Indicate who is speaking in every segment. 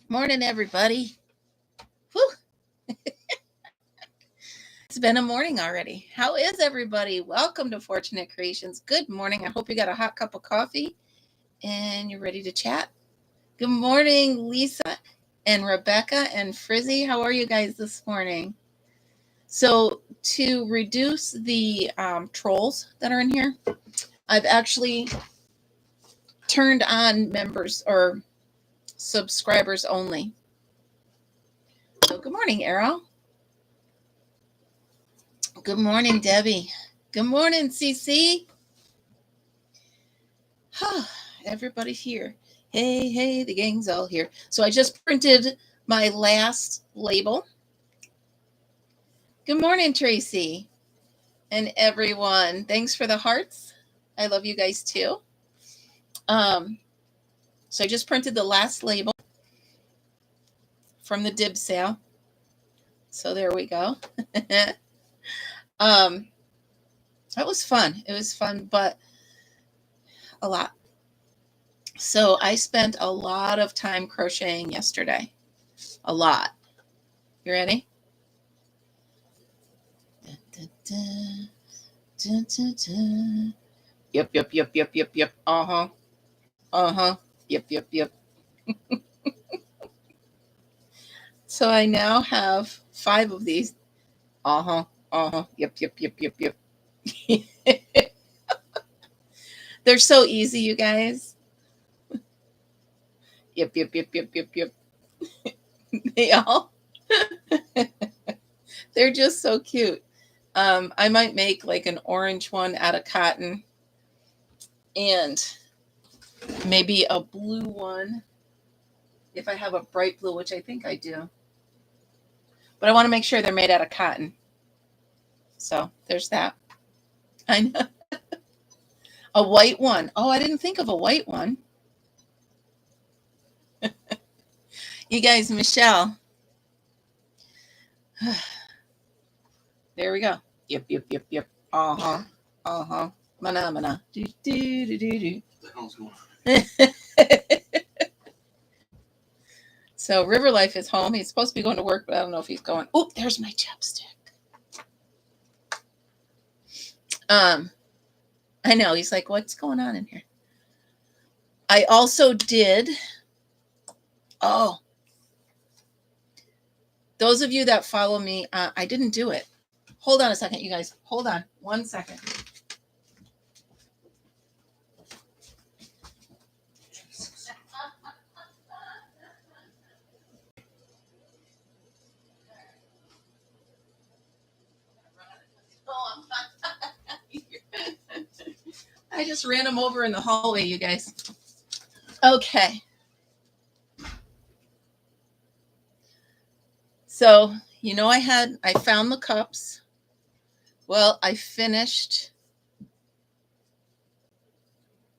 Speaker 1: Morning, everybody. Whew. It's been a morning already. How is everybody? Welcome to Fortunate Creations. Good morning. I hope you got a hot cup of coffee and you're ready to chat. Good morning, Lisa and Rebecca and Frizzy. How are you guys this morning? So, to reduce the trolls that are in here, I've actually turned on members or subscribers only. So, good morning, Arrow. Good morning, Debbie. Good morning, CC. Everybody's here. Hey, the gang's all here. So I just printed my last label. Good morning, Tracy and everyone. Thanks for the hearts. I love you guys too. So I just printed the last label from the dib sale. So there we go. That was fun. It was fun, but a lot. So I spent a lot of time crocheting yesterday. A lot. You ready? Yep. Yep. So I now have 5 of these. Yep. They're so easy, you guys. Yep. They all. They're just so cute. I might make like an orange one out of cotton and maybe a blue one if I have a bright blue, which I think I do. But I want to make sure they're made out of cotton. So there's that. I know. A white one. Oh, I didn't think of a white one. You guys, Michelle. There we go. Yep. Mana. Do.
Speaker 2: What the hell's going on?
Speaker 1: So River Life is home. He's supposed to be going to work, but I don't know if he's going. Oh, there's my chapstick. I know. He's like, what's going on in here? I also did. Oh, those of you that follow me, I didn't do it. Hold on a second, you guys. Hold on 1 second. I just ran them over in the hallway, you guys. Okay. So, I found the cups. Well, I finished.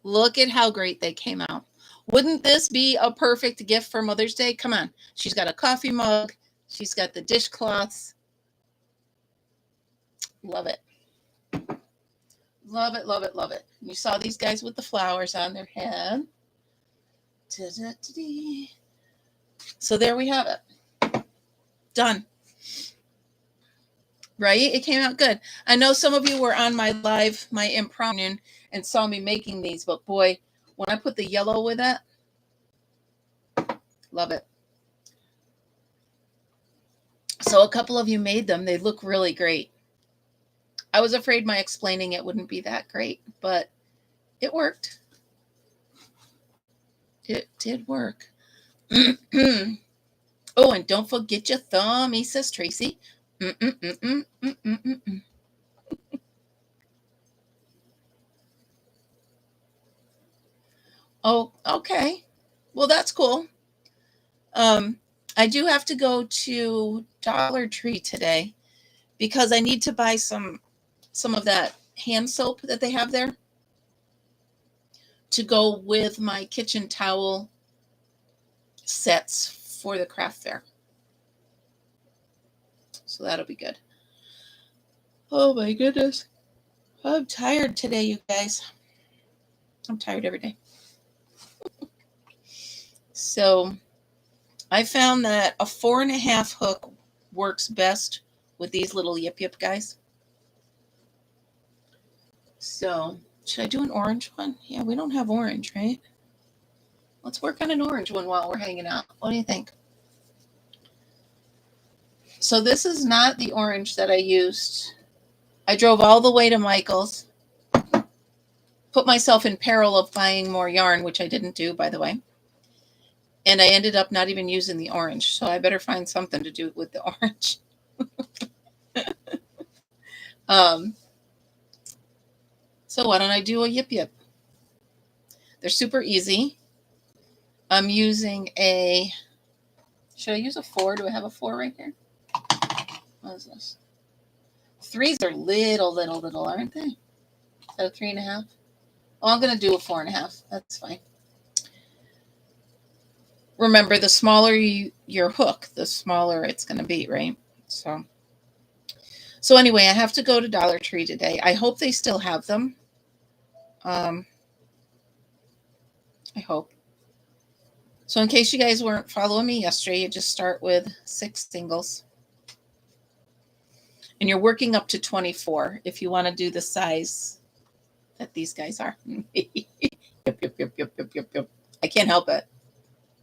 Speaker 1: Look at how great they came out. Wouldn't this be a perfect gift for Mother's Day? Come on. She's got a coffee mug. She's got the dishcloths. Love it. Love it. You saw these guys with the flowers on their head. So there we have it. Done. Right? It came out good. I know some of you were on my live, my impromptu, and saw me making these, but boy, when I put the yellow with it, love it. So a couple of you made them. They look really great. I was afraid my explaining it wouldn't be that great, but it worked. It did work. Oh, and don't forget your thumb, says Tracy. Oh, okay. Well, that's cool. I do have to go to Dollar Tree today because I need to buy some of that hand soap that they have there to go with my kitchen towel sets for the craft fair. So that'll be good. Oh my goodness. I'm tired today, you guys. I'm tired every day. So I found that a 4.5 hook works best with these little yip yip guys. So should I do an orange one? Yeah, we don't have orange, right? Let's work on an orange one while we're hanging out. What do you think? So this is not the orange that I used. I drove all the way to Michael's, put myself in peril of buying more yarn, which I didn't do, by the way. And I ended up not even using the orange. So I better find something to do with the orange. So why don't I do a yip yip? They're super easy. I'm using a, should I use a 4? Do I have a 4 right here? What is this? 3s are little, aren't they? Is that a 3.5? Oh, I'm going to do a 4.5. That's fine. Remember, the smaller your hook, the smaller it's going to be, right? So anyway, I have to go to Dollar Tree today. I hope they still have them. I hope. So in case you guys weren't following me yesterday, you just start with 6 singles. And you're working up to 24 if you want to do the size that these guys are. Yep. I can't help it.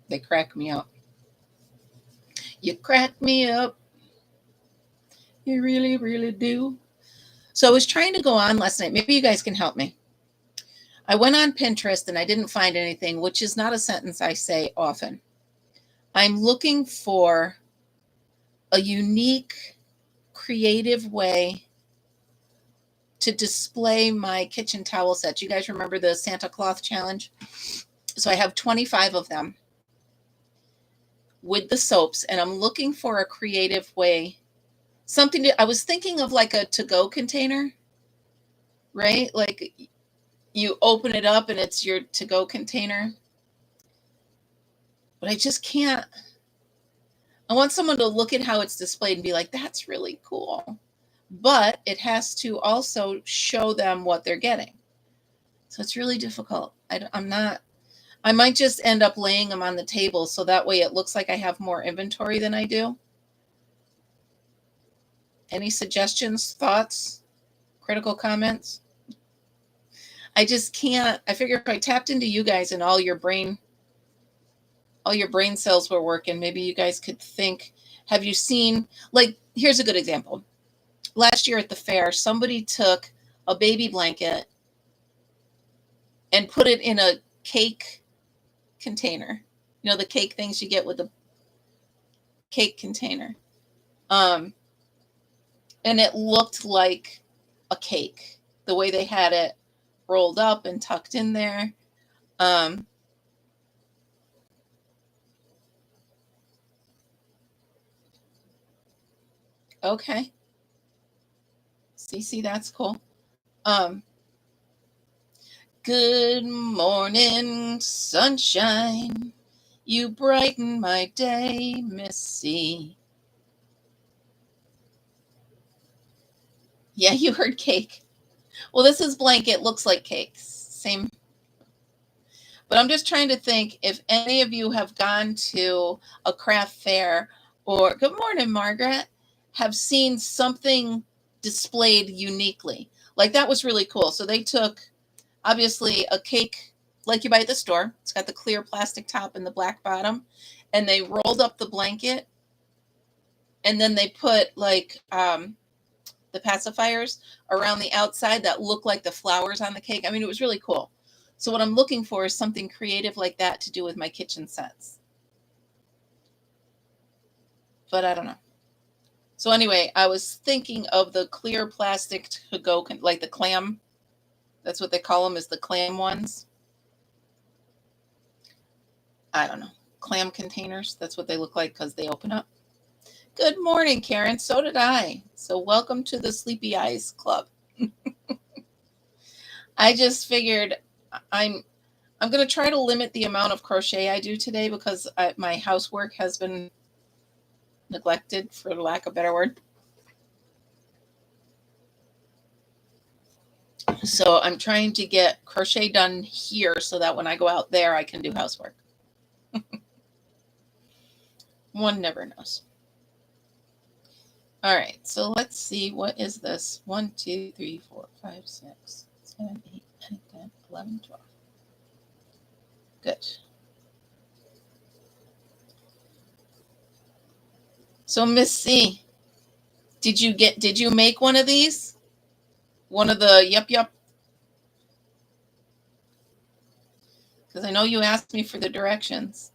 Speaker 1: They crack me up. You crack me up. You really, really do. So I was trying to go on last night. Maybe you guys can help me. I went on Pinterest and I didn't find anything, which is not a sentence I say often. I'm looking for a unique, creative way to display my kitchen towel sets. You guys remember the Santa Cloth challenge? So I have 25 of them with the soaps, and I'm looking for a creative way. I was thinking of like a to-go container, right? Like you open it up and it's your to-go container. But I just can't. I want someone to look at how it's displayed and be like, that's really cool. But it has to also show them what they're getting. So it's really difficult. I might just end up laying them on the table so that way it looks like I have more inventory than I do. Any suggestions, thoughts, critical comments? I just can't. I figure if I tapped into you guys and all your brain cells were working, maybe you guys could think, have you seen, like, here's a good example. Last year at the fair, somebody took a baby blanket and put it in a cake container. You know, the cake things you get with the cake container. And it looked like a cake, the way they had it rolled up and tucked in there. Okay. See, that's cool. Good morning, sunshine. You brighten my day, Missy. Yeah, you heard cake. Well, this is blanket, looks like cakes. Same. But I'm just trying to think if any of you have gone to a craft fair or, good morning, Margaret, have seen something displayed uniquely. Like that was really cool. So they took, obviously, a cake like you buy at the store. It's got the clear plastic top and the black bottom. And they rolled up the blanket. And then they put like the pacifiers around the outside that look like the flowers on the cake. I mean, it was really cool. So what I'm looking for is something creative like that to do with my kitchen sets. But I don't know. So anyway, I was thinking of the clear plastic to go, like the clam. That's what they call them, is the clam ones. I don't know. Clam containers. That's what they look like because they open up. Good morning, Karen. So did I. So welcome to the Sleepy Eyes Club. I just figured I'm going to try to limit the amount of crochet I do today because my housework has been neglected, for lack of a better word. So I'm trying to get crochet done here so that when I go out there, I can do housework. One never knows. All right, so let's see. What is this? 1, 2, 3, 4, 5, 6, 7, 8, 9, 10, 11, 12. Good. So Miss C, did you make one of these? One of the yup? Because I know you asked me for the directions.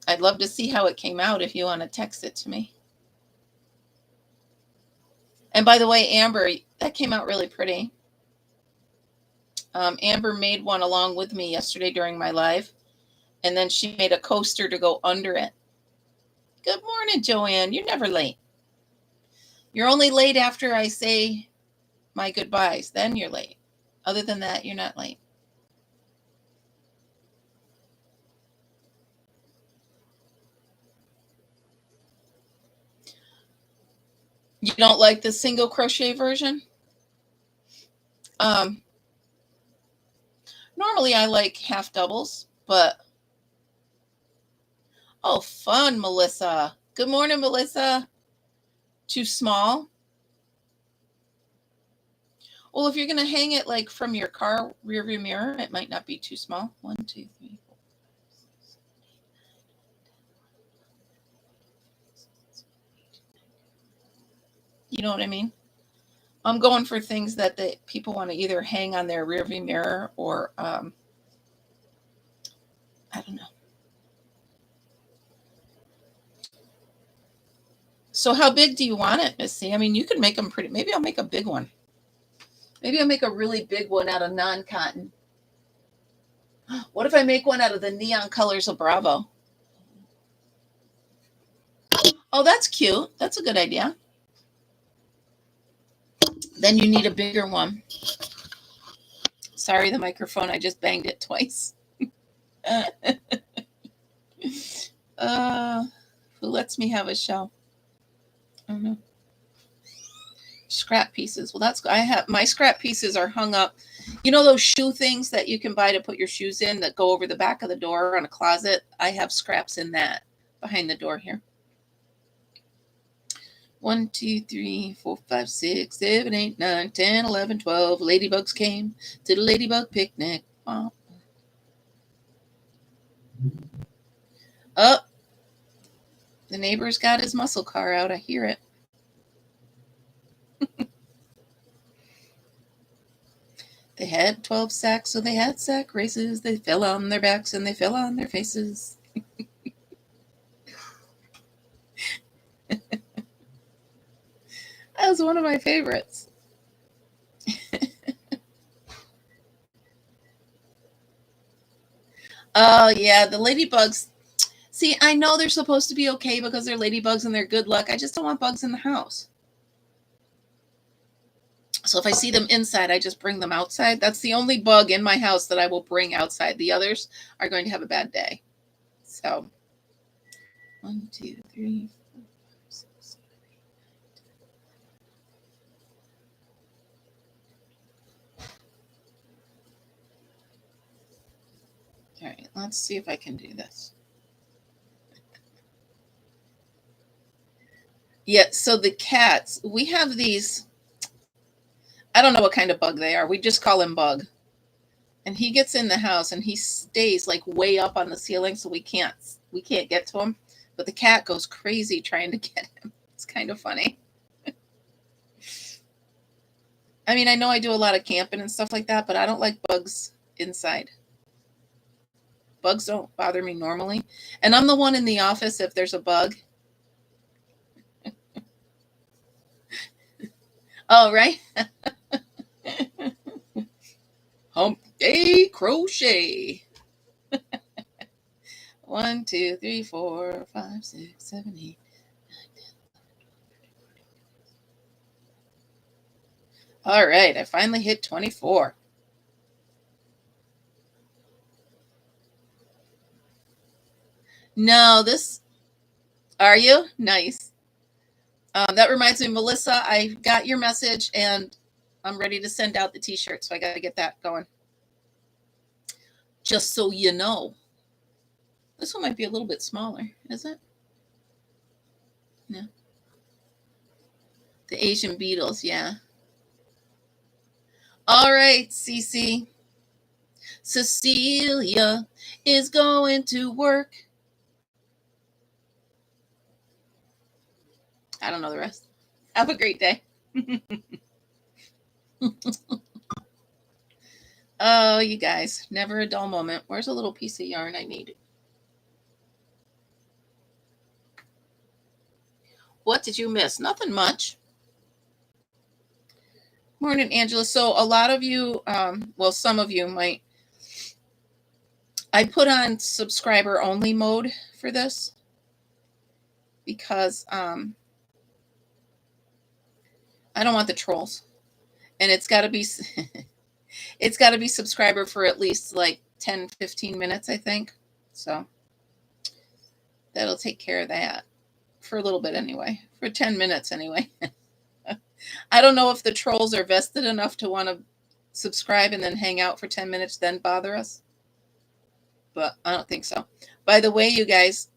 Speaker 1: I'd love to see how it came out if you want to text it to me. And by the way, Amber, that came out really pretty. Amber made one along with me yesterday during my live, and then she made a coaster to go under it. Good morning, Joanne. You're never late. You're only late after I say my goodbyes. Then you're late. Other than that, you're not late. You don't like the single crochet version? Normally I like half doubles, but oh, fun, Melissa. Good morning, Melissa. Too small? Well, if you're going to hang it like from your car rearview mirror, it might not be too small. 1, 2, 3, 4, 5, 6, 7, 8, 9. You know what I mean? I'm going for things that people want to either hang on their rearview mirror or, I don't know. So how big do you want it, Missy? I mean, you could make them pretty. Maybe I'll make a big one. Maybe I'll make a really big one out of non-cotton. What if I make one out of the neon colors of Bravo? Oh, that's cute. That's a good idea. Then you need a bigger one. Sorry, the microphone. I just banged it twice. Who lets me have a show? I don't know. Scrap pieces. Well, that's I have my scrap pieces are hung up. You know those shoe things that you can buy to put your shoes in that go over the back of the door on a closet? I have scraps in that behind the door here. 1, 2, 3, 4, 5, 6, 7, 8, 9, 10, 11, 12. Ladybugs came to the ladybug picnic. Oh, the neighbor's got his muscle car out. I hear it. They had 12 sacks, so they had sack races. They fell on their backs and they fell on their faces. That was one of my favorites. Oh, yeah, the ladybugs. See, I know they're supposed to be okay because they're ladybugs and they're good luck. I just don't want bugs in the house. So if I see them inside, I just bring them outside. That's the only bug in my house that I will bring outside. The others are going to have a bad day. So 1, 2, 3, 4, 5, 6, 7, 8, 9. All right, let's see if I can do this. Yeah, so the cats, we have these, I don't know what kind of bug they are. We just call him Bug. And he gets in the house and he stays like way up on the ceiling, so we can't get to him. But the cat goes crazy trying to get him. It's kind of funny. I mean, I know I do a lot of camping and stuff like that, but I don't like bugs inside. Bugs don't bother me normally. And I'm the one in the office if there's a bug. Oh, right? Hump Day Crochet. 1, 2, 3, 4, 5, 6, 7, 8, 9, 10, 11, 12, 13, 14. All right, I finally hit 24. No, are you? Nice. That reminds me, Melissa, I got your message and I'm ready to send out the t-shirt, so I got to get that going. Just so you know. This one might be a little bit smaller, is it? No. The Asian beetles, yeah. All right, Cece. Cecilia is going to work. I don't know the rest. Have a great day. Oh, you guys, never a dull moment. Where's a little piece of yarn I need? What did you miss? Nothing much. Morning, Angela. So a lot of you, well, some of you might, I put on subscriber only mode for this because I don't want the trolls. And it's got to be it's got to be subscriber for at least like 10, 15 minutes, I think. So that'll take care of that for a little bit anyway, for 10 minutes anyway. I don't know if the trolls are vested enough to want to subscribe and then hang out for 10 minutes, then bother us. But I don't think so. By the way, you guys,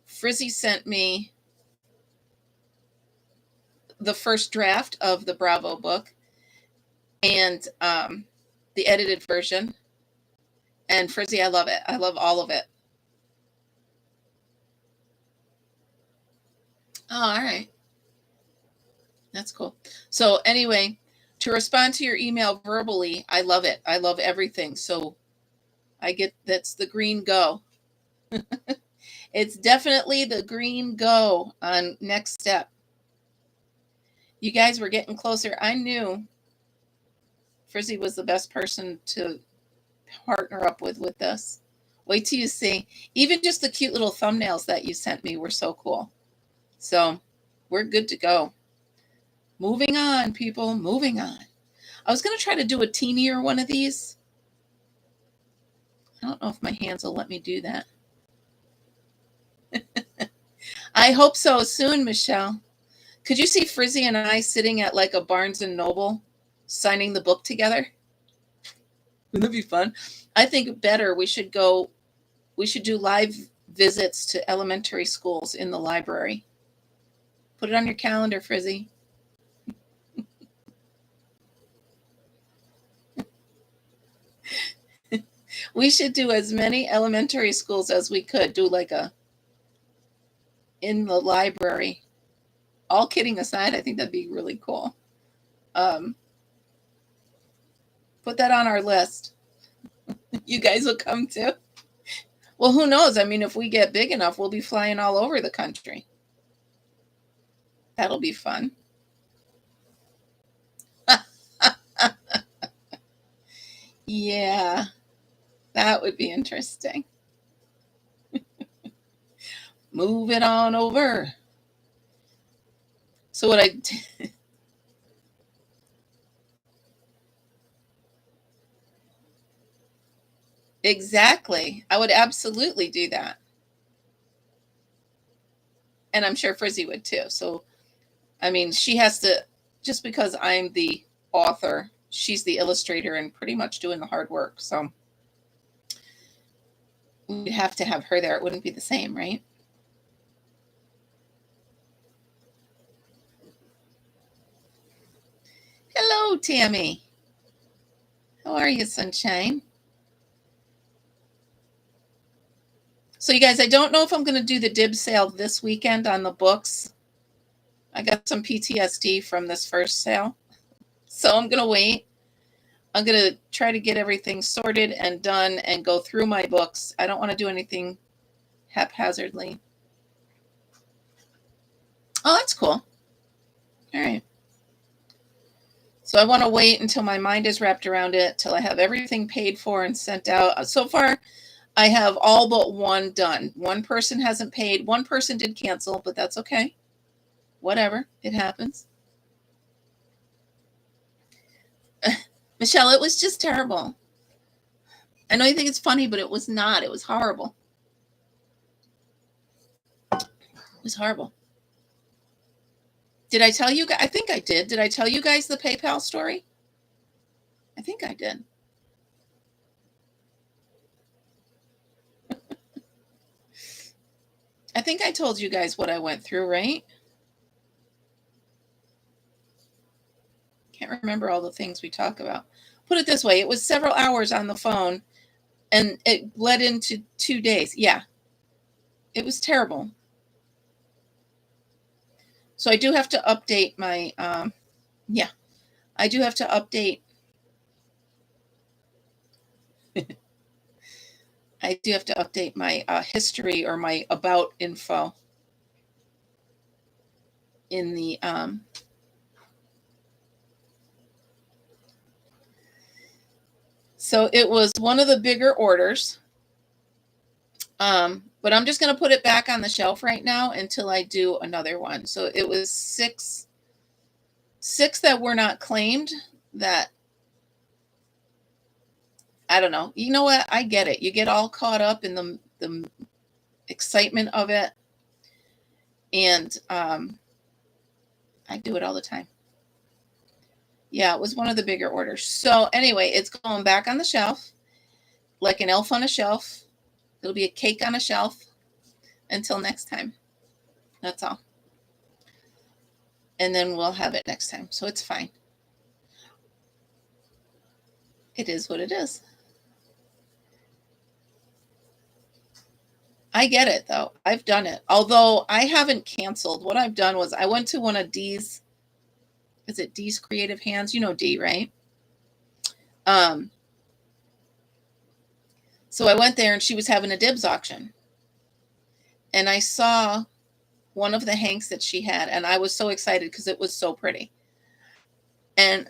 Speaker 1: Frizzy sent me the first draft of the Bravo book and the edited version. And Frizzy, I love it. I love all of it. Oh, all right. That's cool. So anyway, to respond to your email verbally, I love it. I love everything. So I get that's the green go. It's definitely the green go on next step. You guys were getting closer. I knew Frizzy was the best person to partner up with this. Wait till you see. Even just the cute little thumbnails that you sent me were so cool. So we're good to go. Moving on, people. Moving on. I was going to try to do a teenier one of these. I don't know if my hands will let me do that. I hope so soon, Michelle. Could you see Frizzy and I sitting at like a Barnes and Noble signing the book together? Wouldn't that be fun? I think better we should do live visits to elementary schools in the library. Put it on your calendar, Frizzy. We should do as many elementary schools as we could. Do like a in the library. All kidding aside, I think that'd be really cool. Put that on our list. You guys will come too. Well, who knows? I mean, if we get big enough, we'll be flying all over the country. That'll be fun. Yeah, that would be interesting. Move it on over. So what I did, exactly. I would absolutely do that. And I'm sure Frizzy would too. So, I mean, she has to, just because I'm the author, she's the illustrator and pretty much doing the hard work. So we'd have to have her there. It wouldn't be the same, right? Hello, Tammy. How are you, sunshine? So you guys, I don't know if I'm going to do the dib sale this weekend on the books. I got some PTSD from this first sale. So I'm going to wait. I'm going to try to get everything sorted and done and go through my books. I don't want to do anything haphazardly. Oh, that's cool. All right. So I want to wait until my mind is wrapped around it, till I have everything paid for and sent out. So far, I have all but one done. One person hasn't paid. One person did cancel, but that's okay. Whatever. It happens. Michelle, it was just terrible. I know you think it's funny, but it was not. It was horrible. It was horrible. Did I tell you guys? I think I did. Did I tell you guys the PayPal story? I think I did. think I told you guys what I went through, right? Can't remember all the things we talk about. Put it this way, it was several hours on the phone and it bled into 2 days. Yeah. It was terrible. So I do have to update my, yeah, I do have to update. I do have to update my history or my about info in the, so it was one of the bigger orders. But I'm just going to put it back on the shelf right now until I do another one. So it was six that were not claimed that, I don't know. You know what? I get it. You get all caught up in the excitement of it. And I do it all the time. Yeah, it was one of the bigger orders. So anyway, it's going back on the shelf like an elf on a shelf. It'll be a cake on a shelf until next time. That's all. And then we'll have it next time. So it's fine. It is what it is. I get it, though. I've done it. Although I haven't canceled. What I've done was I went to one of Dee's. Is it Dee's Creative Hands? You know Dee, right? So I went there and she was having a dibs auction. And I saw one of the hanks that she had. And I was so excited because it was so pretty. And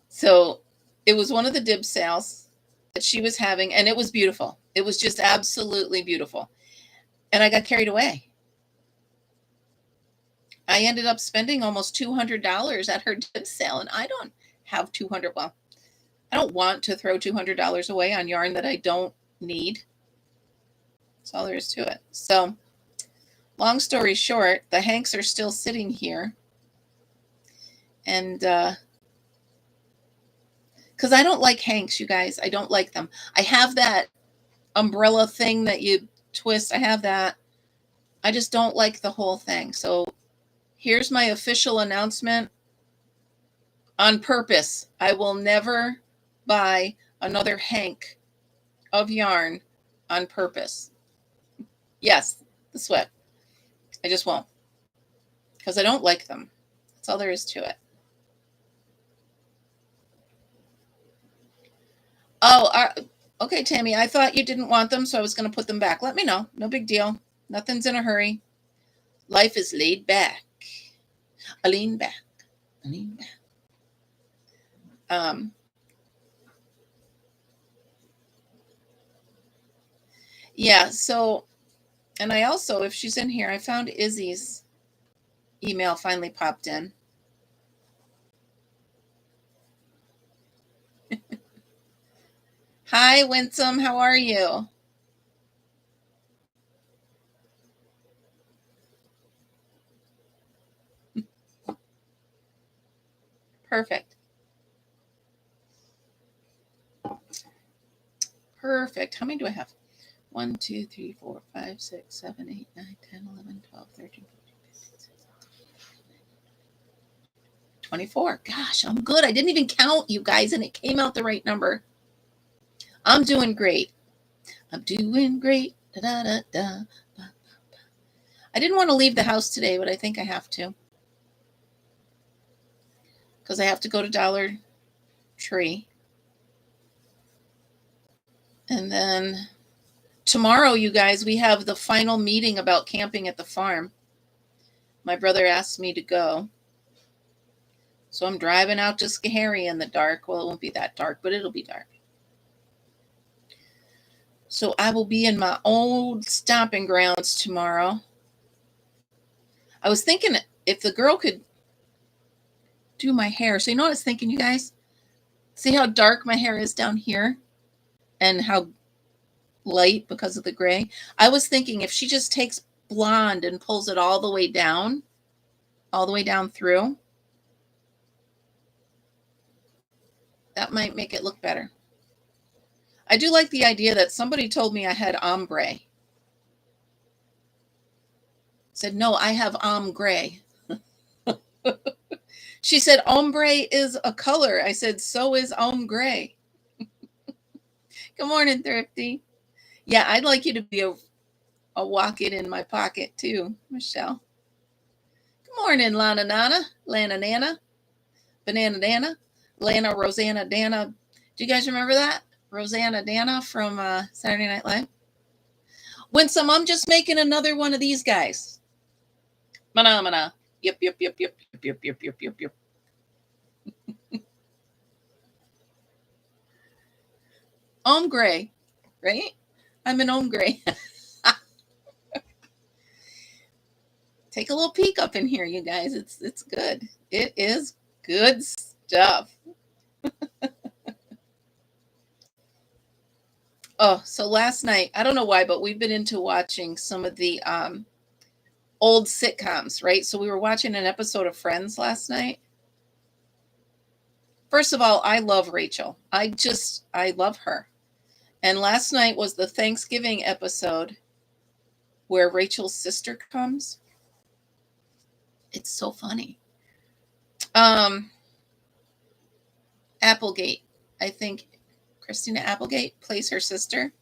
Speaker 1: so it was one of the dibs sales that she was having. And it was beautiful. It was just absolutely beautiful. And I got carried away. I ended up spending almost $200 at her dibs sale. And I don't have $200. Well, I don't want to throw $200 away on yarn that I don't need. That's all there is to it. So, long story short, the hanks are still sitting here. And, because I don't like hanks, you guys. I don't like them. I have that umbrella thing that you twist. I have that. I just don't like the whole thing. So, here's my official announcement. On purpose, I will never buy another hank of yarn on purpose. Yes, the sweat. I just won't. Because I don't like them. That's all there is to it. Oh, okay, Tammy. I thought you didn't want them, so I was going to put them back. Let me know. No big deal. Nothing's in a hurry. Life is laid back. I lean back. I lean back. Yeah, so, and I also, if she's in here, I found Izzy's email finally popped in. Hi, Winsome. How are you? Perfect. Perfect. How many do I have? 1, 2, 3, 4, 5, 6, 7, 8, 9, 10, 11, 12, 13, 14, 15, 16, 24. Gosh, I'm good. I didn't even count, you guys, and it came out the right number. I'm doing great. I'm doing great. Da, da, da, da. I didn't want to leave the house today, but I think I have to. Because I have to go to Dollar Tree. And then tomorrow, you guys, we have the final meeting about camping at the farm. My brother asked me to go. So I'm driving out to Schoharie in the dark. Well, it won't be that dark, but it'll be dark. So I will be in my old stomping grounds tomorrow. I was thinking if the girl could do my hair. So you know what I was thinking, you guys? See how dark my hair is down here? And how light because of the gray? I was thinking if she just takes blonde and pulls it all the way down through, that might make it look better. I do like the idea that somebody told me I had ombre. Said, no, I have ombre. She said, ombre is a color. I said, so is ombre. Good morning, Thrifty. Yeah, I'd like you to be a walk it in my pocket too, Michelle. Good morning, Lana Nana, Lana Nana, Banana Dana, Lana Rosanna Dana. Do you guys remember that? Rosanna Dana from Saturday Night Live? Winsome, I'm just making another one of these guys. Mana. Yep. Ombre, right? I'm an ombre. Take a little peek up in here, you guys. It's good. It is good stuff. Oh, so last night, I don't know why, but we've been into watching some of the old sitcoms, right? So we were watching an episode of Friends last night. First of all, I love Rachel. I love her. And last night was the Thanksgiving episode where Rachel's sister comes. It's so funny. Applegate, I think Christina Applegate plays her sister.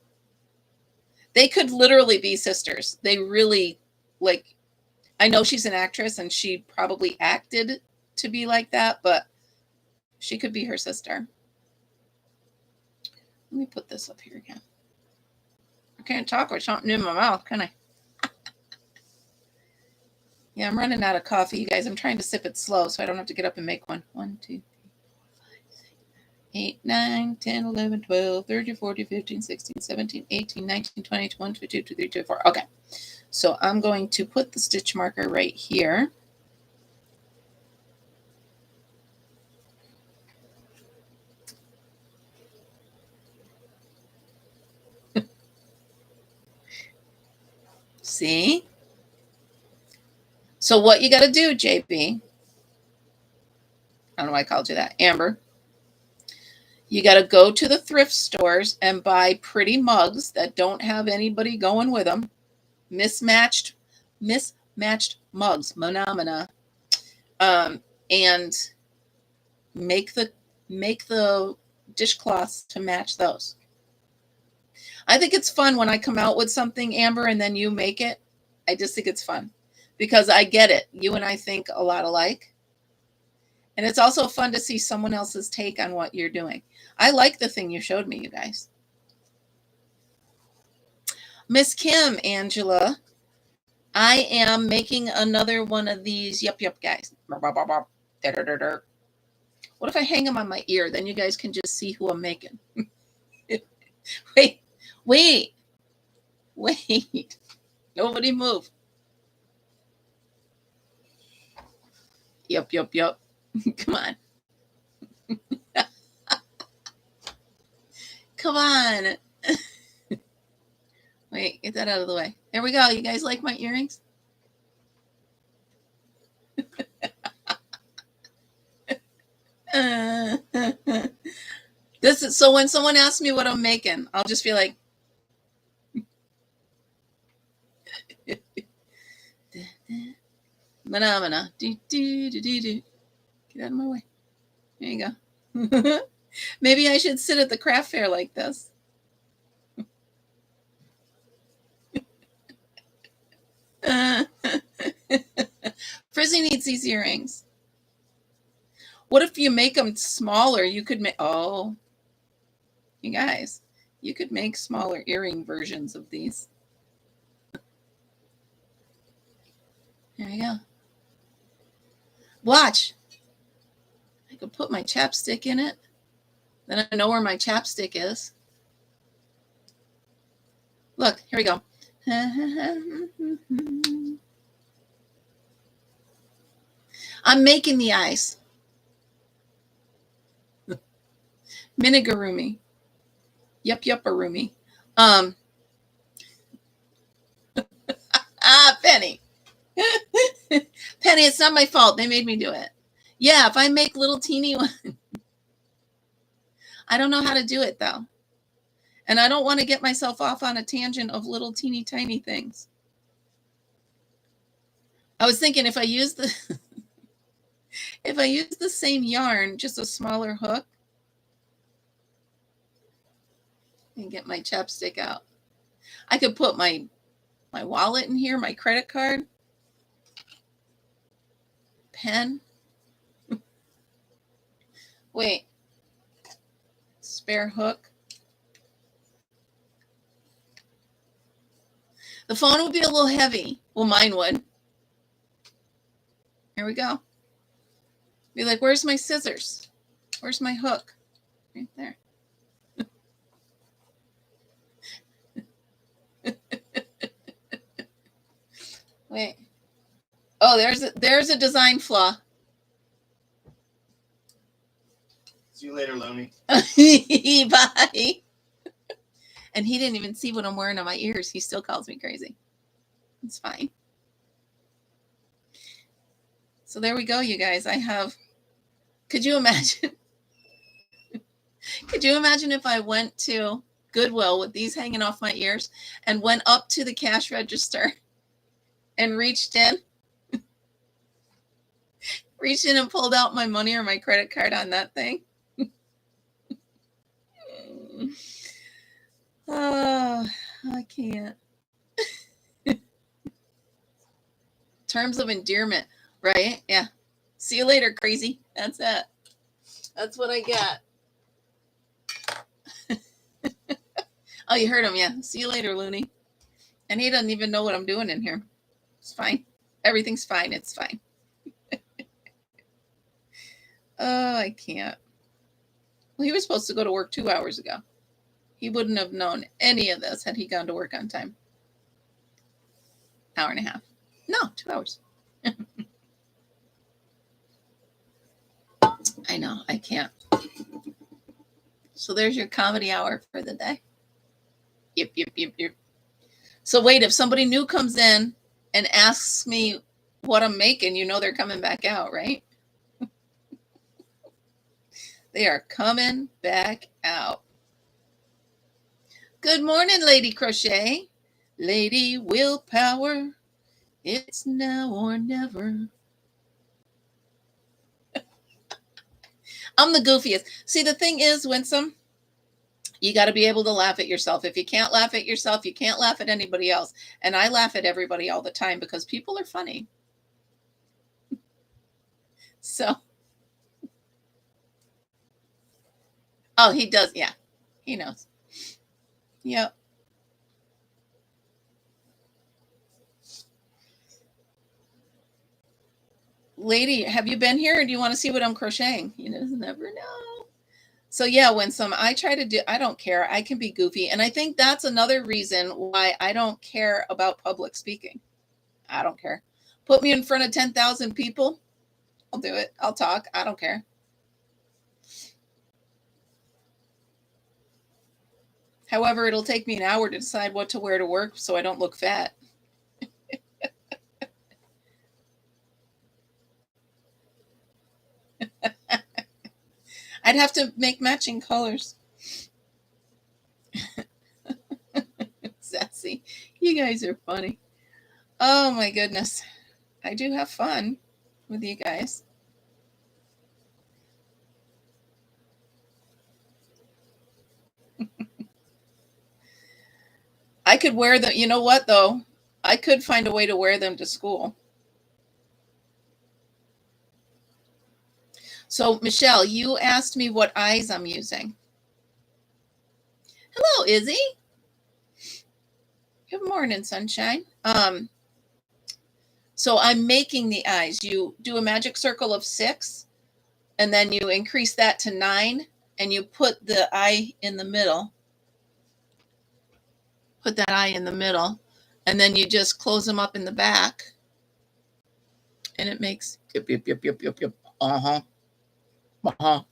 Speaker 1: They could literally be sisters. They really, like, I know she's an actress and she probably acted to be like that, but she could be her sister. Let me put this up here again. I can't talk with something in my mouth, can I? Yeah, I'm running out of coffee, you guys. I'm trying to sip it slow so I don't have to get up and make one. 1, 2, 3, 4, 5, 6, 8, 9, 10, 11, 12, 13, 14, 15, 16, 17, 18, 19, 20, 21, 22, 23, 24. Okay. So I'm going to put the stitch marker right here. See? So what you got to do, JB, I don't know why I called you that, Amber, you got to go to the thrift stores and buy pretty mugs that don't have anybody going with them. Mismatched mugs, phenomena, and make the dishcloths to match those. I think it's fun when I come out with something, Amber, and then you make it. I just think it's fun because I get it. You and I think a lot alike. And it's also fun to see someone else's take on what you're doing. I like the thing you showed me, you guys. Miss Kim, Angela, I am making another one of these yup guys. What if I hang them on my ear? Then you guys can just see who I'm making. Wait. Nobody move. Yup. Come on. Come on. Wait, get that out of the way. There we go. You guys like my earrings? This is so when someone asks me what I'm making, I'll just be like, phenomena. Get out of my way. There you go. Maybe I should sit at the craft fair like this. Frizzy needs these earrings. What if you make them smaller? You could make, you guys, you could make smaller earring versions of these. There you go. Watch. I could put my chapstick in it. Then I know where my chapstick is. Look, here we go. I'm making the eyes. Minigurumi. Yupparumi. Penny. Penny, it's not my fault. They made me do it. Yeah, if I make little teeny ones. I don't know how to do it, though. And I don't want to get myself off on a tangent of little teeny tiny things. I was thinking if I use the if I use the same yarn, just a smaller hook, and get my chapstick out. I could put my wallet in here, my credit card, pen. Wait, spare hook. The phone would be a little heavy. Well, mine would. Here we go. Be like, where's my scissors? Where's my hook? Right there. Wait. Oh, there's a design flaw.
Speaker 2: See you later, Loney.
Speaker 1: Bye. And he didn't even see what I'm wearing on my ears. He still calls me crazy. It's fine. So there we go, you guys. I have, could you imagine? Could you imagine if I went to Goodwill with these hanging off my ears and went up to the cash register and reached in and pulled out my money or my credit card on that thing? Oh, I can't. Terms of endearment, right? Yeah. See you later, crazy. That's it. That's what I got. Oh, you heard him, yeah. See you later, Looney. And he doesn't even know what I'm doing in here. It's fine. Everything's fine. It's fine. Oh, I can't. Well, he was supposed to go to work 2 hours ago. He wouldn't have known any of this had he gone to work on time. Hour and a half. No, 2 hours. I know, I can't. So there's your comedy hour for the day. Yep, yep, yep, yep. So wait, if somebody new comes in and asks me what I'm making, you know they're coming back out, right? They are coming back out. Good morning, Lady Crochet. Lady Willpower. It's now or never. I'm the goofiest. See, the thing is, Winsome, you got to be able to laugh at yourself. If you can't laugh at yourself, you can't laugh at anybody else. And I laugh at everybody all the time because people are funny. So. Oh, he does. Yeah, he knows. Yep. Lady, have you been here? Or do you want to see what I'm crocheting? You never know. So yeah, Winsome, I don't care. I can be goofy. And I think that's another reason why I don't care about public speaking. I don't care. Put me in front of 10,000 people. I'll do it. I'll talk. I don't care. However, it'll take me an hour to decide what to wear to work so I don't look fat. I'd have to make matching colors. Sassy. You guys are funny. Oh my goodness. I do have fun with you guys. I could wear them. You know what, though? I could find a way to wear them to school. So, Michelle, you asked me what eyes I'm using. Hello, Izzy. Good morning, sunshine. So I'm making the eyes. You do a magic circle of 6, and then you increase that to 9, and you put the eye in the middle. Put that eye in the middle, and then you just close them up in the back, and it makes yep, yep, yep, yep, yep, yep. Uh-huh. Uh-huh.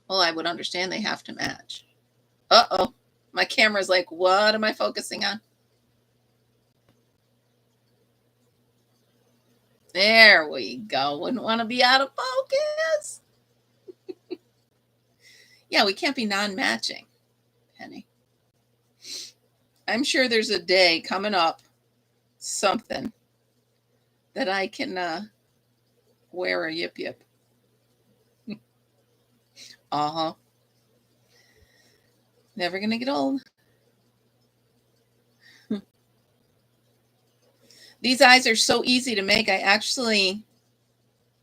Speaker 1: Well, I would understand they have to match. Uh-oh. My camera's like, what am I focusing on? There we go. Wouldn't want to be out of focus. Yeah, we can't be non-matching, Penny. I'm sure there's a day coming up, something, that I can wear a yip yip. Uh-huh. Never gonna get old. These eyes are so easy to make. I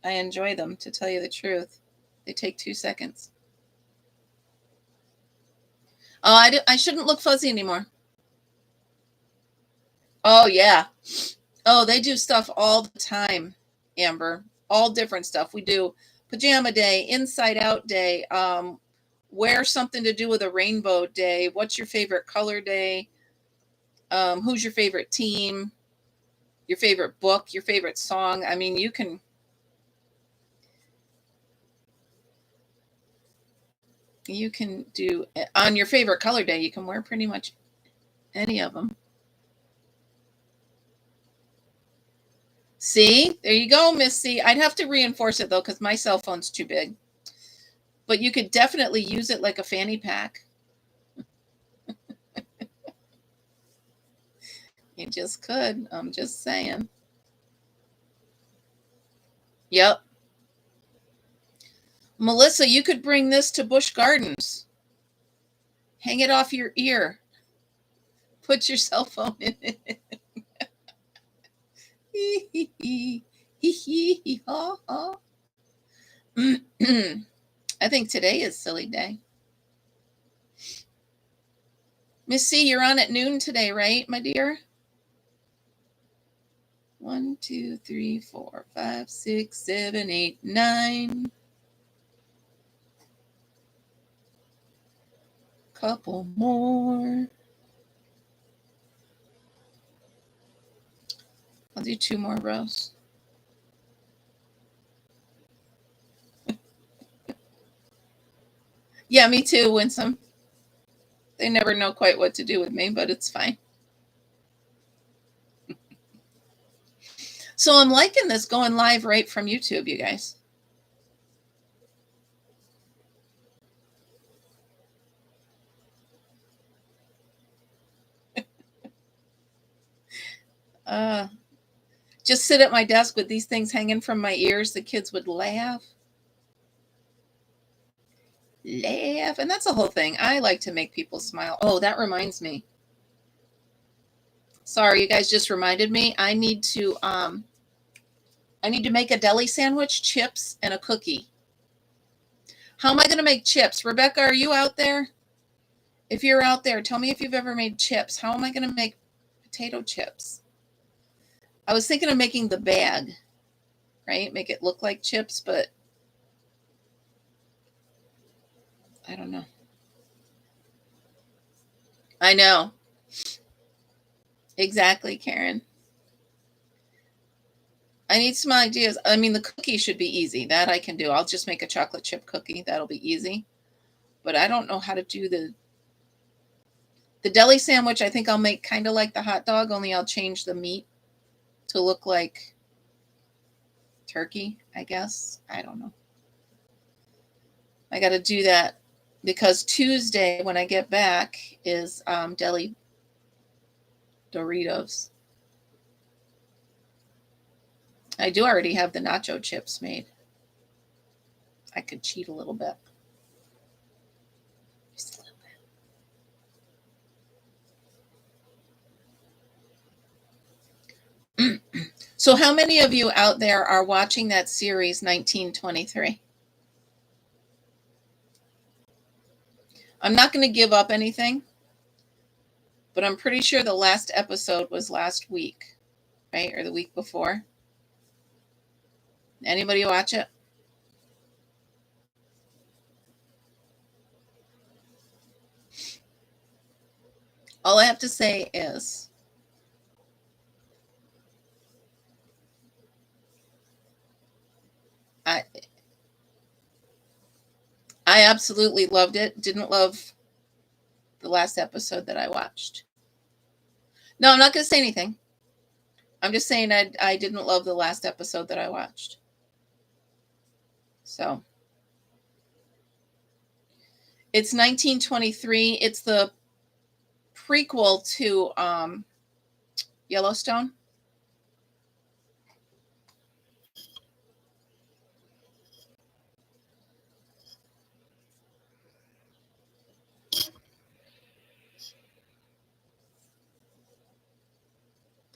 Speaker 1: enjoy them, to tell you the truth. They take 2 seconds. Oh, I shouldn't look fuzzy anymore. Oh, yeah. Oh, they do stuff all the time, Amber. All different stuff. We do pajama day, inside out day, wear something to do with a rainbow day. What's your favorite color day? Who's your favorite team? Your favorite book, your favorite song. I mean, you can do on your favorite color day, you can wear pretty much any of them. See, there you go, Miss C. I'd have to reinforce it though, because my cell phone's too big. But you could definitely use it like a fanny pack. You just could. I'm just saying. Yep. Melissa, you could bring this to Busch Gardens. Hang it off your ear. Put your cell phone in it. I think today is silly day. Miss C, you're on at noon today, right, my dear? 1, 2, 3, 4, 5, 6, 7, 8, 9. Couple more. I'll do 2 more rows. Yeah, me too, Winsome. They never know quite what to do with me, but it's fine. So I'm liking this going live right from YouTube, you guys. Just sit at my desk with these things hanging from my ears. The kids would laugh. And that's the whole thing. I like to make people smile. Oh, that reminds me. Sorry, you guys just reminded me. I need to make a deli sandwich, chips, and a cookie. How am I going to make chips? Rebecca, are you out there? If you're out there, tell me if you've ever made chips. How am I going to make potato chips? I was thinking of making the bag, right? Make it look like chips, but I don't know. I know. Exactly, Karen. I need some ideas. I mean, the cookie should be easy. That I can do. I'll just make a chocolate chip cookie. That'll be easy. But I don't know how to do the deli sandwich. I think I'll make kind of like the hot dog, only I'll change the meat to look like turkey, I guess. I don't know. I got to do that because Tuesday when I get back is deli Doritos. I do already have the nacho chips made. I could cheat a little bit. Just a little bit. So how many of you out there are watching that series 1923? I'm not going to give up anything, but I'm pretty sure the last episode was last week, right? Or the week before. Anybody watch it? All I have to say is I absolutely loved it. Didn't love the last episode that I watched. No, I'm not going to say anything. I'm just saying I didn't love the last episode that I watched. So it's 1923. It's the prequel to Yellowstone.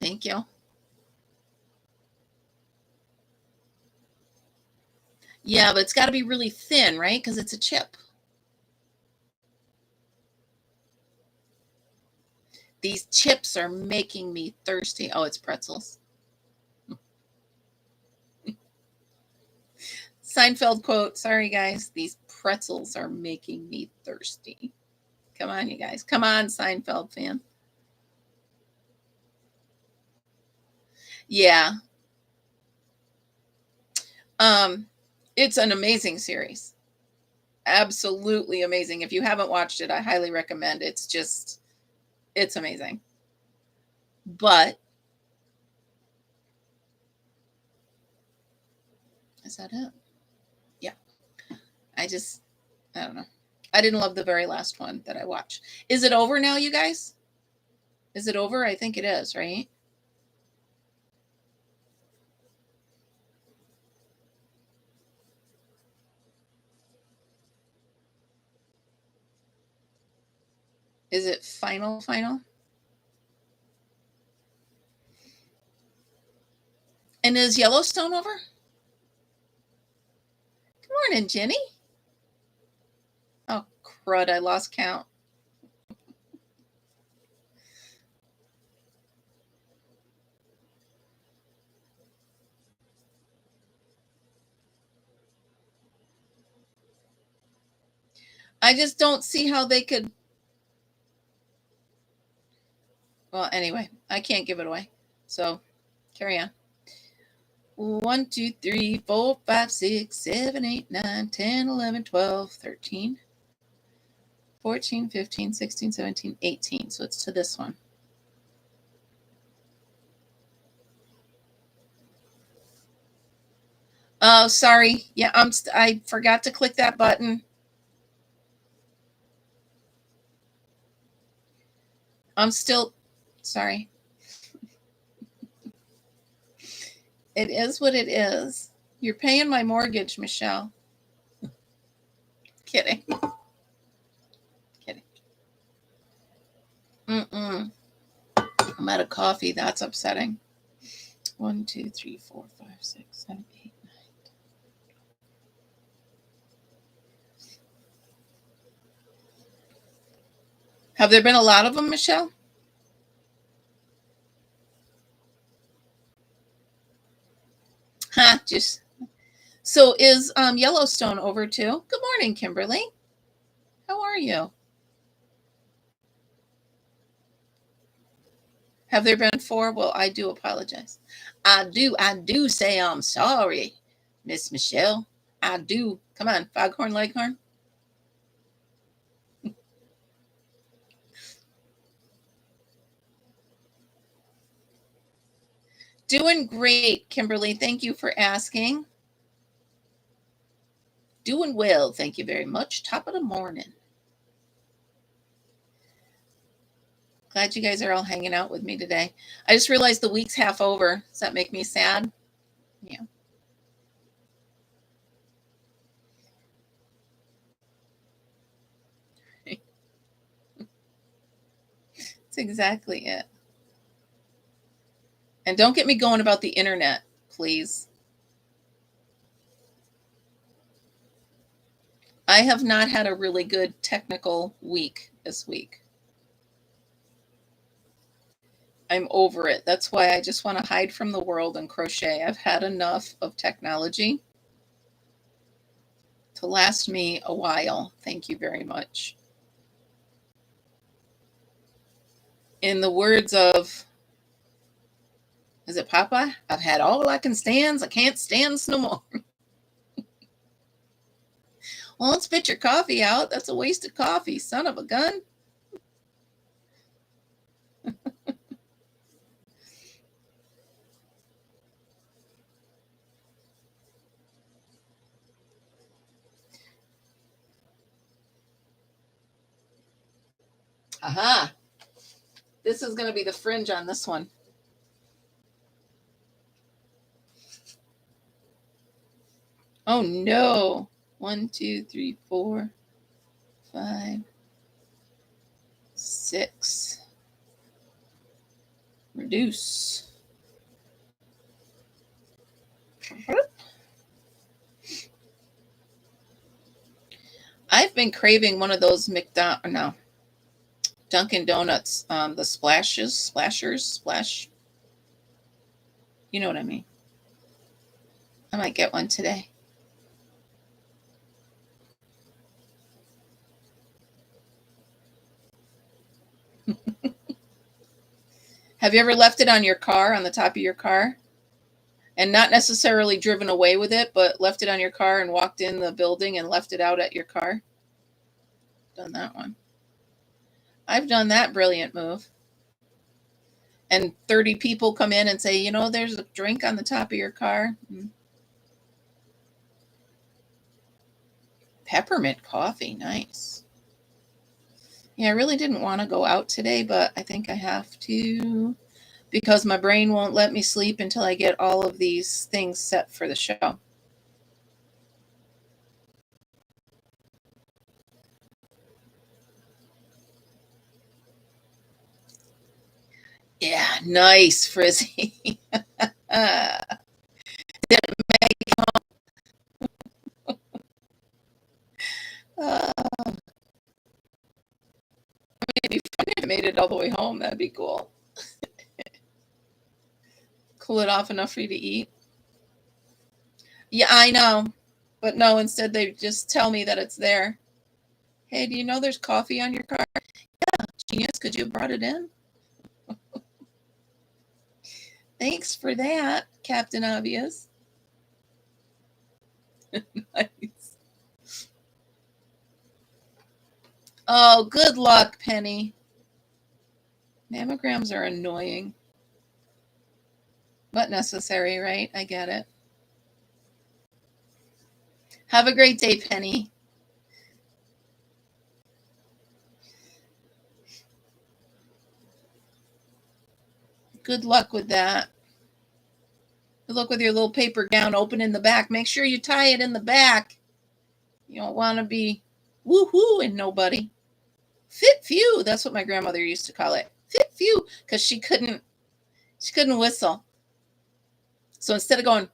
Speaker 1: Thank you. Yeah, but it's got to be really thin, right? Because it's a chip. These chips are making me thirsty. Oh, it's pretzels. Seinfeld quote. Sorry, guys. These pretzels are making me thirsty. Come on, you guys. Come on, Seinfeld fan. Yeah. It's an amazing series. Absolutely amazing. If you haven't watched it, I highly recommend. It's amazing. But is that it? Yeah. I don't know. I didn't love the very last one that I watched. Is it over now, you guys? Is it over? I think it is, right? Is it final? And is Yellowstone over? Good morning, Jenny. Oh, crud. I lost count. I just don't see how they could. Well, anyway, I can't give it away. So carry on. 1, 2, 3, 4, 5, 6, 7, 8, 9, 10, 11, 12, 13, 14, 15, 16, 17, 18. So it's to this one. Oh, sorry. Yeah, I forgot to click that button. I'm still sorry. It is what it is. You're paying my mortgage, Michelle. Kidding. Kidding. I'm out of coffee. That's upsetting. 1, 2, 3, 4, 5, 6, 7, 8, 9. Have there been a lot of them, Michelle? Just so is Yellowstone over too? Good morning, Kimberly. How are you? Have there been 4? Well, I do apologize. I do say I'm sorry, Miss Michelle. I do. Come on, Foghorn Leghorn. Doing great, Kimberly. Thank you for asking. Doing well. Thank you very much. Top of the morning. Glad you guys are all hanging out with me today. I just realized the week's half over. Does that make me sad? Yeah. That's exactly it. And don't get me going about the internet, please. I have not had a really good technical week this week. I'm over it. That's why I just want to hide from the world and crochet. I've had enough of technology to last me a while. Thank you very much. In the words of, is it Popeye? I've had all I can stand. I can't stand no more. Well, don't spit your coffee out. That's a waste of coffee, son of a gun. Aha. This is going to be the fringe on this one. Oh no. 1, 2, 3, 4, 5, 6. Reduce. I've been craving one of those Dunkin' Donuts, the splash. You know what I mean. I might get one today. Have you ever left it on your car, on the top of your car? And not necessarily driven away with it, but left it on your car and walked in the building and left it out at your car? Done that one. I've done that brilliant move. And 30 people come in and say, you know, there's a drink on the top of your car. Peppermint coffee. Nice. Yeah, I really didn't want to go out today, but I think I have to because my brain won't let me sleep until I get all of these things set for the show. Yeah, nice, Frizzy. Didn't make it home. It'd be fun if I made it all the way home. That'd be cool. Cool it off enough for you to eat. Yeah, I know. But no, instead they just tell me that it's there. Hey, do you know there's coffee on your car? Yeah, genius. Could you have brought it in? Thanks for that, Captain Obvious. Nice. Oh, good luck, Penny. Mammograms are annoying, but necessary, right? I get it. Have a great day, Penny. Good luck with that. Good luck with your little paper gown open in the back. Make sure you tie it in the back. You don't want to be woo-hoo-ing nobody. Fit few. That's what my grandmother used to call it. Fit few, because she couldn't whistle. So instead of going,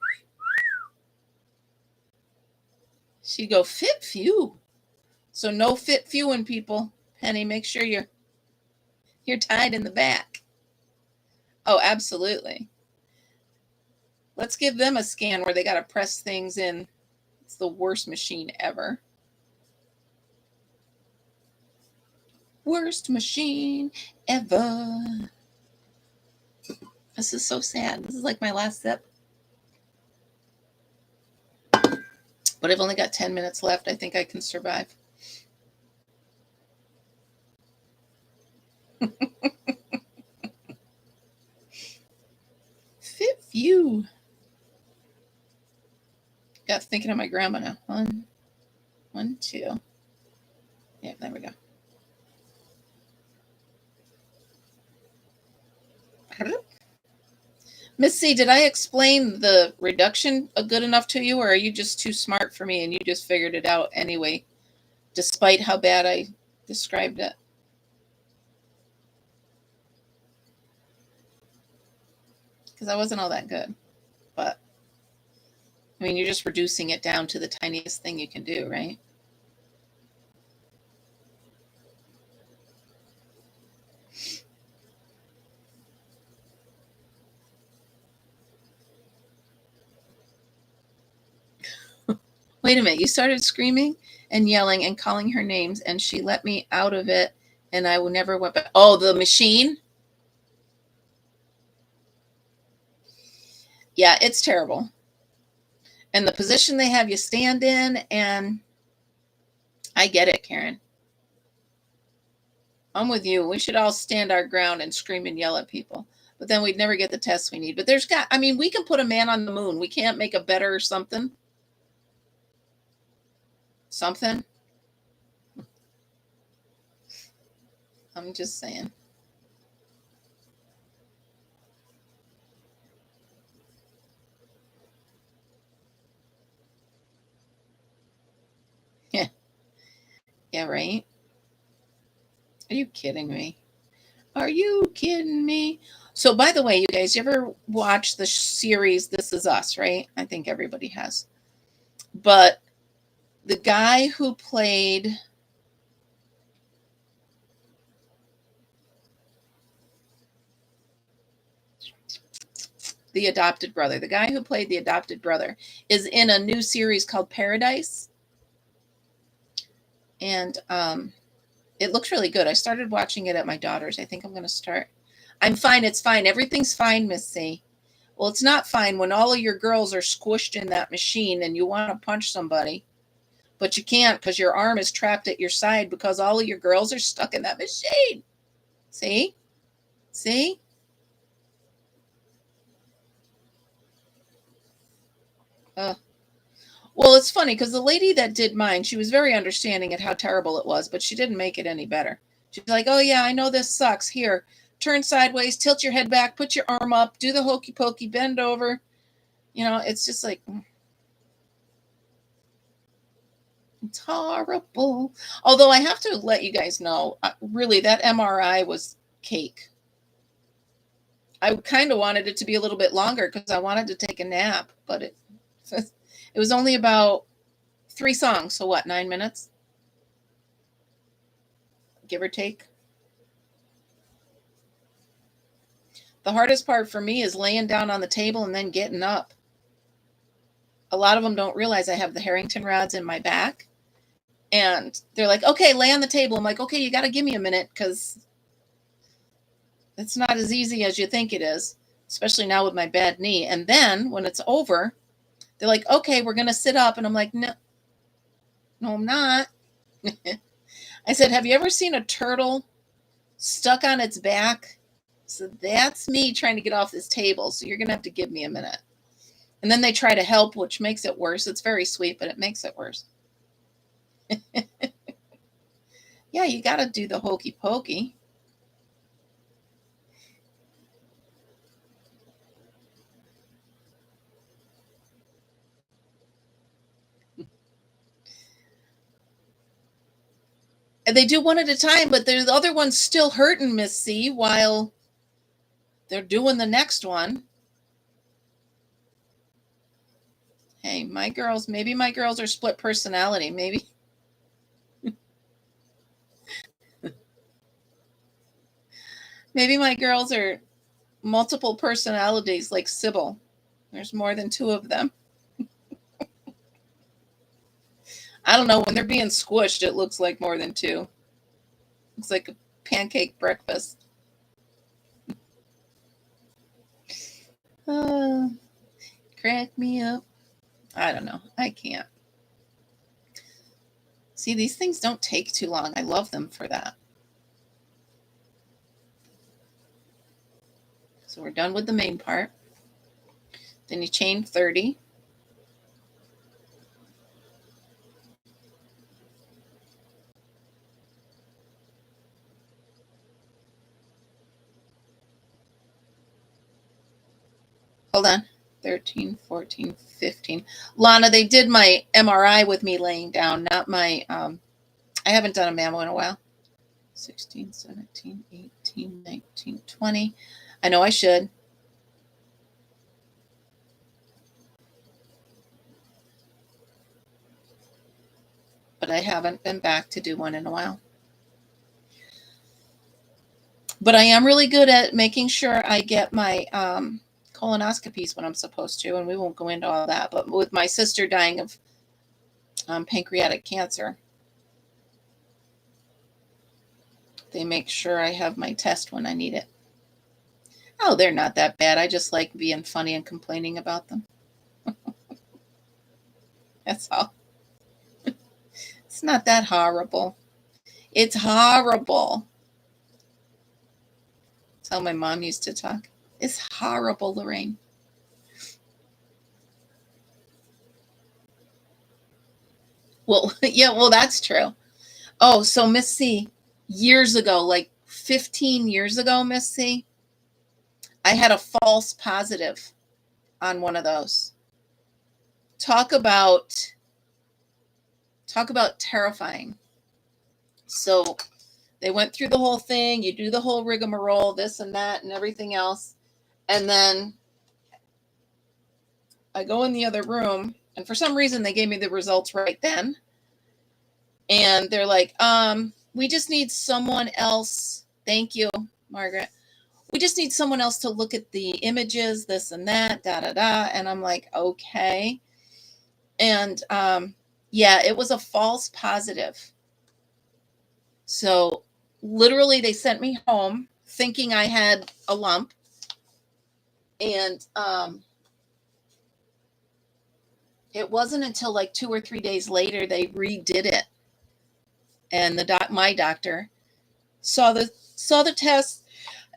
Speaker 1: she'd go fit few. So no fit fewing, people. Penny, make sure you're tied in the back. Oh, absolutely. Let's give them a scan where they got to press things in. It's the worst machine ever. Worst machine ever. This is so sad. This is like my last sip. But I've only got 10 minutes left. I think I can survive. Fit few. Got thinking of my grandma now. 1, 2. Yeah, there we go. Miss C, did I explain the reduction good enough to you, or are you just too smart for me and you just figured it out anyway, despite how bad I described it? Because I wasn't all that good. But, I mean, you're just reducing it down to the tiniest thing you can do, right? Wait a minute. You started screaming and yelling and calling her names, and she let me out of it, and I never went back. Oh, the machine? Yeah, it's terrible. And the position they have you stand in, and I get it, Karen. I'm with you. We should all stand our ground and scream and yell at people. But then we'd never get the tests we need. But we can put a man on the moon. We can't make a better something. Something. I'm just saying. Yeah. Yeah, right? Are you kidding me? Are you kidding me? So, by the way, you guys, you ever watch the series This Is Us, right? I think everybody has. But the guy who played the adopted brother, is in a new series called Paradise. And it looks really good. I started watching it at my daughter's. I think I'm going to start. I'm fine. It's fine. Everything's fine, Miss C. Well, it's not fine when all of your girls are squished in that machine and you want to punch somebody, but you can't because your arm is trapped at your side because all of your girls are stuck in that machine. See? See? Well, it's funny because the lady that did mine, she was very understanding at how terrible it was, but she didn't make it any better. She's like, oh, yeah, I know this sucks. Here, turn sideways, tilt your head back, put your arm up, do the hokey pokey, bend over. You know, it's just like, it's horrible. Although I have to let you guys know, really, that MRI was cake. I kind of wanted it to be a little bit longer because I wanted to take a nap, but it was only about 3 songs. So what, 9 minutes? Give or take. The hardest part for me is laying down on the table and then getting up. A lot of them don't realize I have the Harrington rods in my back. And they're like, okay, lay on the table. I'm like, okay, you got to give me a minute because it's not as easy as you think it is, especially now with my bad knee. And then when it's over, they're like, okay, we're going to sit up. And I'm like, no, I'm not. I said, have you ever seen a turtle stuck on its back? So that's me trying to get off this table. So you're going to have to give me a minute. And then they try to help, which makes it worse. It's very sweet, but it makes it worse. Yeah, you got to do the hokey pokey. And they do one at a time, but the other one's still hurting, Miss C, while they're doing the next one. Hey, maybe my girls are split personality. Maybe. Maybe my girls are multiple personalities like Sybil. There's more than 2 of them. I don't know. When they're being squished, it looks like more than 2. Looks like a pancake breakfast. Crack me up. I don't know. I can't. See, these things don't take too long. I love them for that. So we're done with the main part. Then you chain 30. Hold on. 13, 14, 15. Lana, they did my MRI with me laying down, not my, I haven't done a mammo in a while. 16, 17, 18, 19, 20. I know I should. But I haven't been back to do one in a while. But I am really good at making sure I get my colonoscopies when I'm supposed to, and we won't go into all that. But with my sister dying of pancreatic cancer, they make sure I have my test when I need it. Oh, they're not that bad. I just like being funny and complaining about them. That's all. It's not that horrible. It's horrible. That's how my mom used to talk. It's horrible, Lorraine. Well, yeah, well, that's true. Oh, so Miss C, years ago, like 15 years ago, Miss C, I had a false positive on one of those. Talk about terrifying. So they went through the whole thing. You do the whole rigmarole, this and that and everything else. And then I go in the other room, and for some reason they gave me the results right then. And they're like, we just need someone else. Thank you, Margaret. We just need someone else to look at the images, this and that, da, da, da. And I'm like, okay. And yeah, it was a false positive. So literally they sent me home thinking I had a lump. And it wasn't until like 2 or 3 days later they redid it. And my doctor saw the test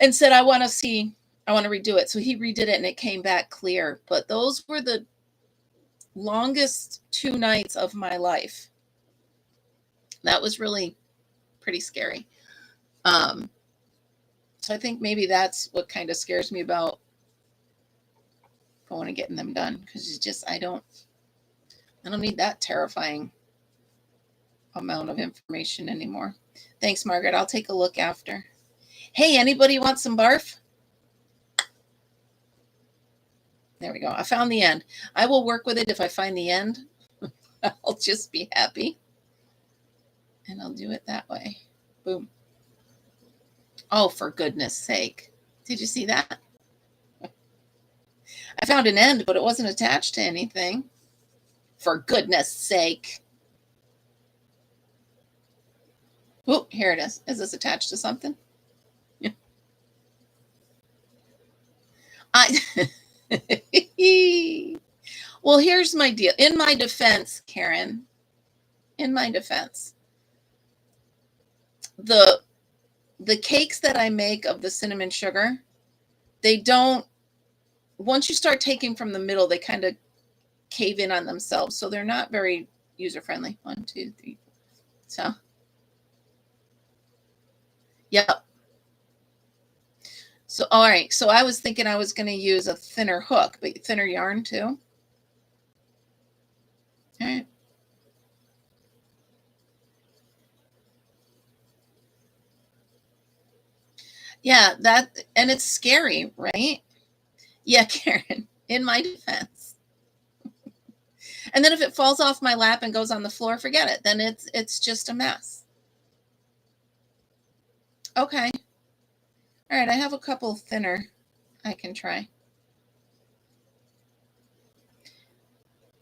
Speaker 1: and said, I want to redo it. So he redid it and it came back clear. But those were the longest 2 nights of my life. That was really pretty scary. So I think maybe that's what kind of scares me about going and getting them done, because it's just I don't need that terrifying amount of information anymore. Thanks, Margaret. I'll take a look after. Hey, anybody want some barf? There we go. I found the end. I will work with it if I find the end. I'll just be happy. And I'll do it that way. Boom. Oh, for goodness sake. Did you see that? I found an end, but it wasn't attached to anything. For goodness sake. Oh, here it is. Is this attached to something? Yeah. Well, here's my deal. In my defense, Karen, the cakes that I make of the cinnamon sugar, they don't, once you start taking from the middle, they kind of cave in on themselves. So they're not very user-friendly. 1, 2, 3. So, yep. So, all right. So I was thinking I was going to use a thinner hook, but thinner yarn too. All right. Yeah, and it's scary, right? Yeah, Karen, in my defense. And then if it falls off my lap and goes on the floor, forget it. Then it's just a mess. Okay. All right, I have a couple thinner I can try.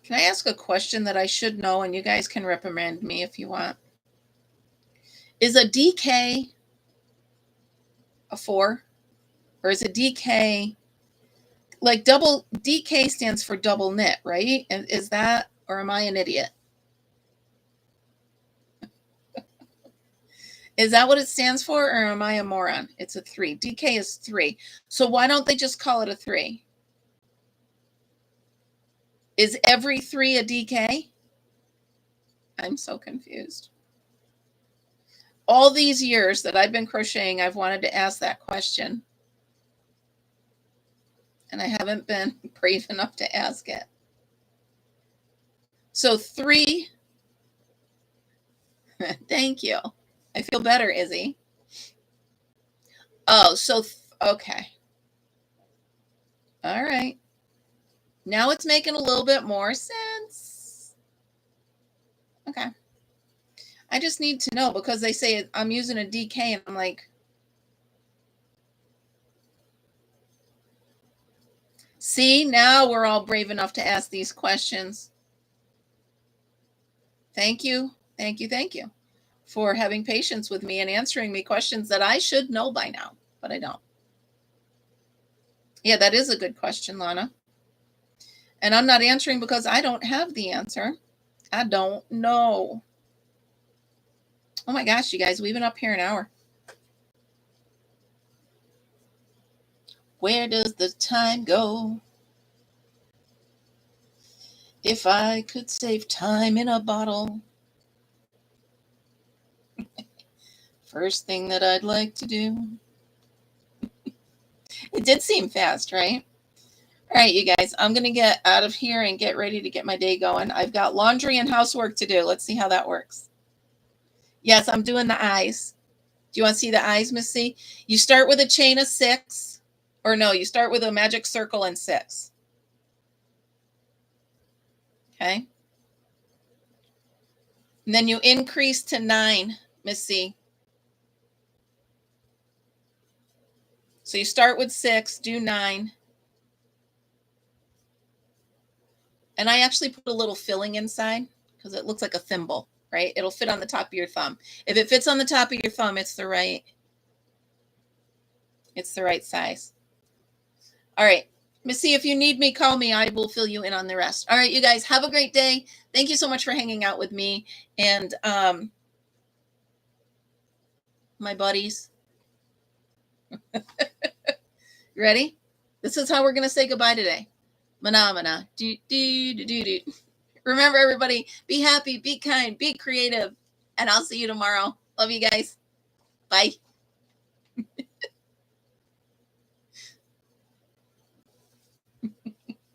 Speaker 1: Can I ask a question that I should know, and you guys can reprimand me if you want? Is a DK a 4? Or is a DK, like double, DK stands for double knit, right? Is that, or am I an idiot? Is that what it stands for, or am I a moron? It's a 3. DK is 3. So why don't they just call it a 3? Is every 3 a DK? I'm so confused. All these years that I've been crocheting, I've wanted to ask that question. And I haven't been brave enough to ask it. So 3. Thank you. I feel better, Izzy. Oh, so, okay. All right. Now it's making a little bit more sense. Okay. I just need to know, because they say I'm using a DK, and I'm like, see, now we're all brave enough to ask these questions. Thank you. Thank you. Thank you for having patience with me and answering me questions that I should know by now, but I don't. Yeah, that is a good question, Lana. And I'm not answering because I don't have the answer. I don't know. Oh my gosh, you guys, we've been up here an hour. Where does the time go? If I could save time in a bottle. first thing that I'd like to do. It did seem fast, right? All right, you guys, I'm going to get out of here and get ready to get my day going. I've got laundry and housework to do. Let's see how that works. Yes, I'm doing the eyes. Do you want to see the eyes, Miss C? You start with a chain of 6. Or no, you start with a magic circle and 6. Okay. And then you increase to 9, Miss C. So you start with 6, do 9. And I actually put a little filling inside because it looks like a thimble, right? It'll fit on the top of your thumb. If it fits on the top of your thumb, it's the right size. All right. Missy, if you need me, call me. I will fill you in on the rest. All right, you guys, have a great day. Thank you so much for hanging out with me and my buddies. Ready? This is how we're going to say goodbye today. Mana. Do. Remember, everybody, be happy, be kind, be creative, and I'll see you tomorrow. Love you guys. Bye.